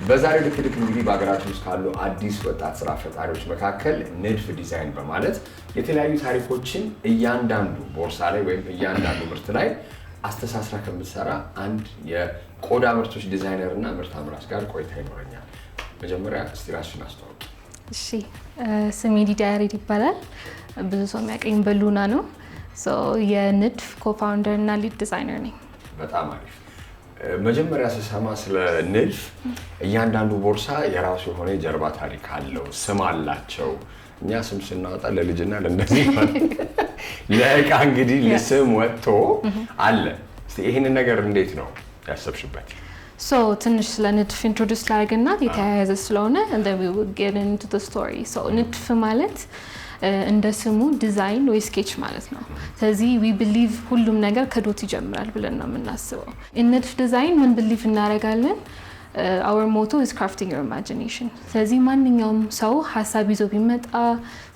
በዛሬው ልክ እንግዲህ በአገራችን ውስጥ ካሉ አዲስ ወጣት ስራ ፈጣሪዎች መካከል ንድፍ ዲዛይን በማለት የተለያዩ ታሪኮችን እያንዳንዱ ቦርሳ ላይ ወይም እያንዳንዱ ምርት ላይ አስተሳስራ ከምትሰራ አንድ የቆዳ ምርቶች ዲዛይነር እና ምርት አምራች ጋር ቆይታ ይኖረኛል። መጀመሪያ እስቲ ራስሽን አስተዋውቂ። እሺ፣ ስሜ ሊዲያ ያሬድ ይባላል። ብዙ ሰው የሚያውቀኝ በሉና ነው። የንድፍ ኮፋውንደር እና ሊድ ዲዛይነር ነኝ። በጣም አሪፍ። መጀመሪያ ስሰማ ስለ ንድፍ እያንዳንዱ ቦርሳ የራሱ የሆነ የጀርባ ታሪክ አለው፣ ስም አላቸው። እኛ ስም ስናወጣ ለልጅና ለእንደዚህ ለእቃ እንግዲህ ለስም ወጥቶ አለ። እስቲ ይሄንን ነገር እንዴት ነው ያሰብሽበት? ትንሽ ስለ ንድፍ ኢንትሮዲውስ ላድርግና የተያያዘ ስለሆነ and then we will get into the story. ንድፍ ማለት እንደ ስሙ ዲዛይን ወይ ስኬች ማለት ነው። ስለዚህ we believe ሁሉም ነገር ከዶት ይጀምራል ብለን ነው የምናስበው። ንድፍ ዲዛይን ምን believe እናደርጋለን? Our motto is crafting your imagination. ስለዚህ ማንኛውም ሰው ሀሳብ ይዞ ቢመጣ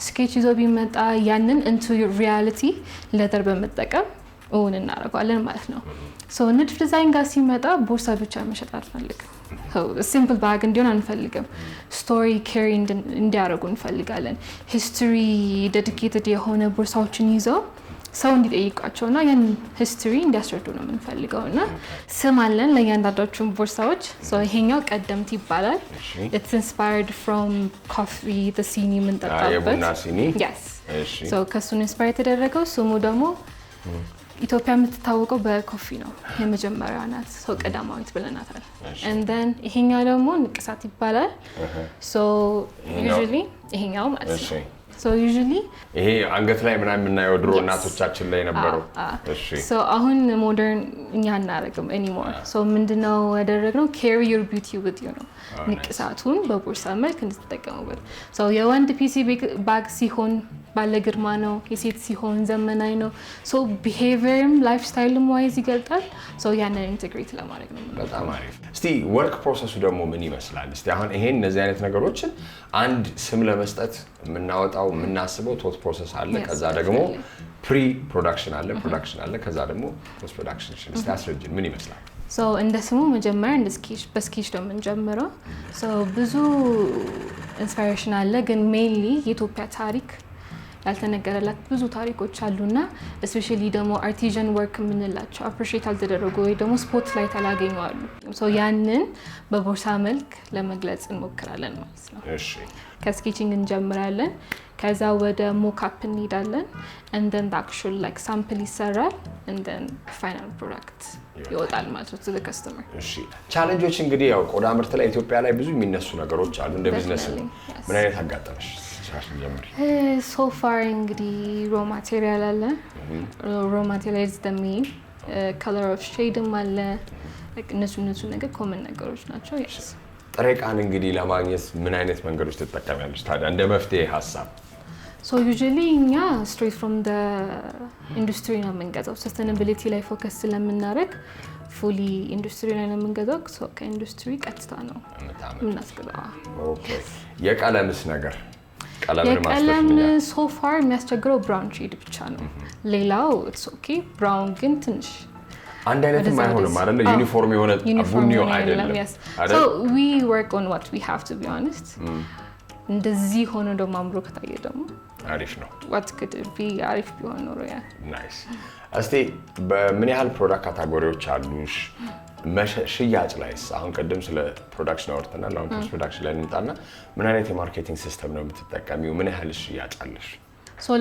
ስኬች ይዞ ቢመጣ ያንን into your reality letter በመጠቀም እውን እናደርጋለን ማለት ነው። ንድፍ ዲዛይን ጋር ሲመጣ ቦርሳ ብቻ መሸጥ አንፈልግም። ሲምፕል ባግ እንዲሆን አንፈልግም። ስቶሪ ካሪ እንዲያደርጉ እንፈልጋለን። ሂስትሪ ዴዲኬትድ የሆነ ቦርሳዎችን ይዘው ሰው እንዲጠይቃቸውና ያን ሂስትሪ እንዲያስረዱ ነው የምንፈልገው። እና ስም አለን ለእያንዳንዳችን ቦርሳዎች። ይሄኛው ቀደምት ይባላል። It's inspired from coffee, the ሲኒ የምንጠጣበት የቡና ሲኒ። Yes. ከሱ ኢንስፓየር የተደረገው ስሙ ደግሞ ኢትዮጵያ የምትታወቀው በኮፊ ነው። የመጀመሪያዋ ናት። ቀዳማዊት ብለናታል። and then ይሄኛው ደግሞ ንቅሳት ይባላል። usually ይሄኛው ማለት ነው። usually ይሄ አንገት ላይ ምናምን የምናየው ድሮ እናቶቻችን ላይ ነበረው። አሁን ሞደርን እኛ አናደርግም anymore. ምንድነው ያደረግነው? carry your beauty with you ነው። ንቅሳቱን በቦርሳ መልክ እንድትጠቀሙበት። የወንድ ፒሲ ባግ ሲሆን ባለ ግርማ ነው፣ የሴት ሲሆን ዘመናዊ ነው። ቢሄቪየርም ላይፍ ስታይልም ዋይዝ ይገልጣል። ያንን ኢንቴግሬት ለማድረግ ነው። በጣም አሪፍ። እስቲ ወርክ ፕሮሰሱ ደግሞ ምን ይመስላል? እስቲ አሁን ይሄን እነዚህ አይነት ነገሮችን አንድ ስም ለመስጠት የምናወጣው የምናስበው ቶት ፕሮሰስ አለ። ከዛ ደግሞ ፕሪ ፕሮዳክሽን አለ፣ ፕሮዳክሽን አለ፣ ከዛ ደግሞ ፖስት ፕሮዳክሽን። እስቲ አስረጅን ምን ይመስላል? እንደ ስሙ መጀመሪያ እንደ ስኬች በስኬች ነው የምንጀምረው። ብዙ ኢንስፓይሬሽን አለ፣ ግን ሜይንሊ የኢትዮጵያ ታሪክ ያልተነገረላት ብዙ ታሪኮች አሉና ስፔሻሊ ደግሞ አርቲዛን ወርክ የምንላቸው አፕሪሺየት ያልተደረጉ ወይ ደግሞ ስፖት ላይ ያላገኙ አሉ። ያንን በቦርሳ መልክ ለመግለጽ እንሞክራለን ማለት ነው። እሺ፣ ከስኬቺንግ እንጀምራለን። ከዛ ወደ ሞካፕ እንሄዳለን። and then the actual like sample ይሰራል and then final product ይወጣል ማለት ነው to the customer። እሺ፣ ቻሌንጆች እንግዲህ ያው ቆዳ ምርት ላይ ኢትዮጵያ ላይ ብዙ የሚነሱ ነገሮች አሉ እንደ ቢዝነስ። ምን አይነት አጋጠመሽ? so far እንግዲህ raw material አለ። raw material is the main color of shade አለ። እነሱ ነገር ኮመን ነገሮች ናቸው። yes። ጥሬ ዕቃን እንግዲህ ለማግኘት ምን አይነት መንገዶች ትጠቀሚያለሽ ታዲያ እንደ መፍትሄ ሀሳብ? usually እኛ straight from the industry ነው የምንገዛው። sustainability ላይ ፎከስ ስለምናደርግ ፉሊ ኢንዱስትሪ ላይ ነው የምንገዛው። ከኢንዱስትሪ ቀጥታ ነው የምናስገዛው። ኦኬ። የቀለምስ ነገር? የቀለም so far የሚያስቸግረው ብራውን ሼድ ብቻ ነው። ሌላው it's okay። ብራውን ግን ትንሽ አንድ አይነትም አይሆንም አይደል? ዩኒፎርም የሆነ ቡኒዮ አይደለም። so we work on what we have to be honest። እንደዚህ ሆኖ ደግሞ አምሮ ከታየ ደግሞ አሪፍ ነው። what could be አሪፍ ቢሆን ኖሮ ያ ናይስ። እስቲ በምን ያህል ፕሮዳክት ካታጎሪዎች አሉሽ? ሽያጭ ላይስ? አሁን ቀደም ስለ ፕሮዳክሽን አወርተናል። አሁን ፖስት ፕሮዳክሽን ላይ እንምጣና ምን አይነት የማርኬቲንግ ሲስተም ነው የምትጠቀሚው? ምን ያህል ሽያጭ አለሽ?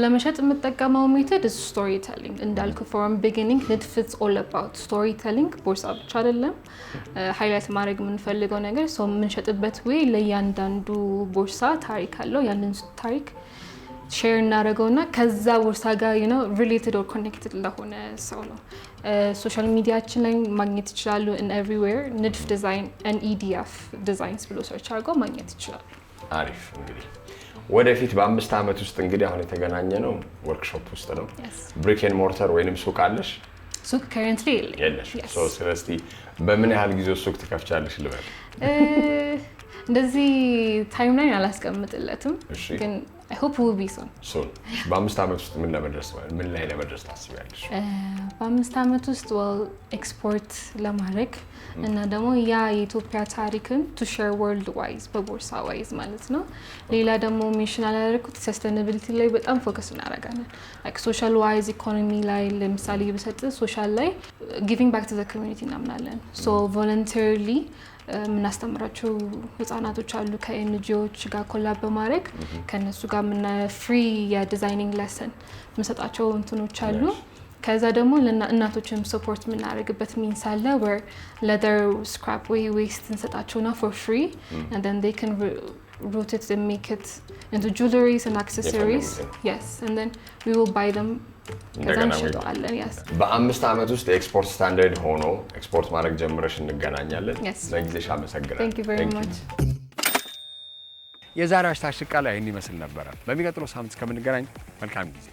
ለመሸጥ የምጠቀመው ሜተድ ስቶሪ ቴሊንግ እንዳልኩ from beginning ንድፍ it's all about story telling። ቦርሳ ብቻ አይደለም ሃይላይት ማድረግ የምንፈልገው ነገር። የምንሸጥበት ወይ ለእያንዳንዱ ቦርሳ ታሪክ አለው። ያንን ታሪክ ሼር እናደርገውና ከዛ ቦርሳ ጋር ሪሌትድ ኦር ኮኔክትድ ለሆነ ሰው ነው። ሶሻል ሚዲያችን ላይ ማግኘት ይችላሉ። in everywhere ንድፍ ዲዛይን NEDF ዲዛይንስ ብሎ ሰርች አድርገው ማግኘት ይችላሉ። አሪፍ። እንግዲህ ወደፊት በ5 ዓመት ውስጥ እንግዲህ አሁን የተገናኘ ነው ወርክሾፕ ውስጥ ነው። ብሪክ ኤንድ ሞርተር ወይንም ሱቅ አለሽ? ሱቅ ከረንትሊ የለሽ። ስለዚህ በምን ያህል ጊዜ ሱቅ ትከፍቻለሽ ልበል? እንደዚህ ታይም ላይ አላስቀምጥለትም፣ ግን I hope we'll be soon. በ5 ዓመት ውስጥ ምን ላይ ለመድረስ ታስቢያለሽ? በ5 ዓመት ውስጥ ኤክስፖርት ለማድረግ እና ደግሞ ያ የኢትዮጵያ ታሪክን to share world wise በቦርሳ ዋይዝ ማለት ነው። ሌላ ደግሞ ሜንሽን ያደረኩት ሰስቴናቢሊቲ ላይ በጣም ፎከስ እናደርጋለን። like social wise ኢኮኖሚ ላይ ለምሳሌ ብሰጥ ሶሻል ላይ giving back to the community እናምናለን። so voluntarily ምናስተምራቸው ህፃናቶች አሉ ከኤንጂኦዎች ጋር ኮላብ በማድረግ ከነሱ ጋር ፍሪ የዲዛይኒንግ ሌሰን ምሰጣቸው እንትኖች አሉ። ከዛ ደግሞ ለእናቶችም ሰፖርት ምናደርግበት ሚንስ አለ where leather scrap waste እንሰጣቸውና for free and then they can root it and make it into jewelries and accessories. Yes, and then we will buy them. በ5 ዓመት ውስጥ የኤክስፖርት ስታንዳርድ ሆኖ ኤክስፖርት ማድረግ ጀምረሽ እንገናኛለን። ለጊዜሽ አመሰግናለሁ። Thank you very much. የዛሬው #ቃል ይህን ይመስል ነበር። በሚቀጥለው ሳምንት እስከምንገናኝ መልካም ጊዜ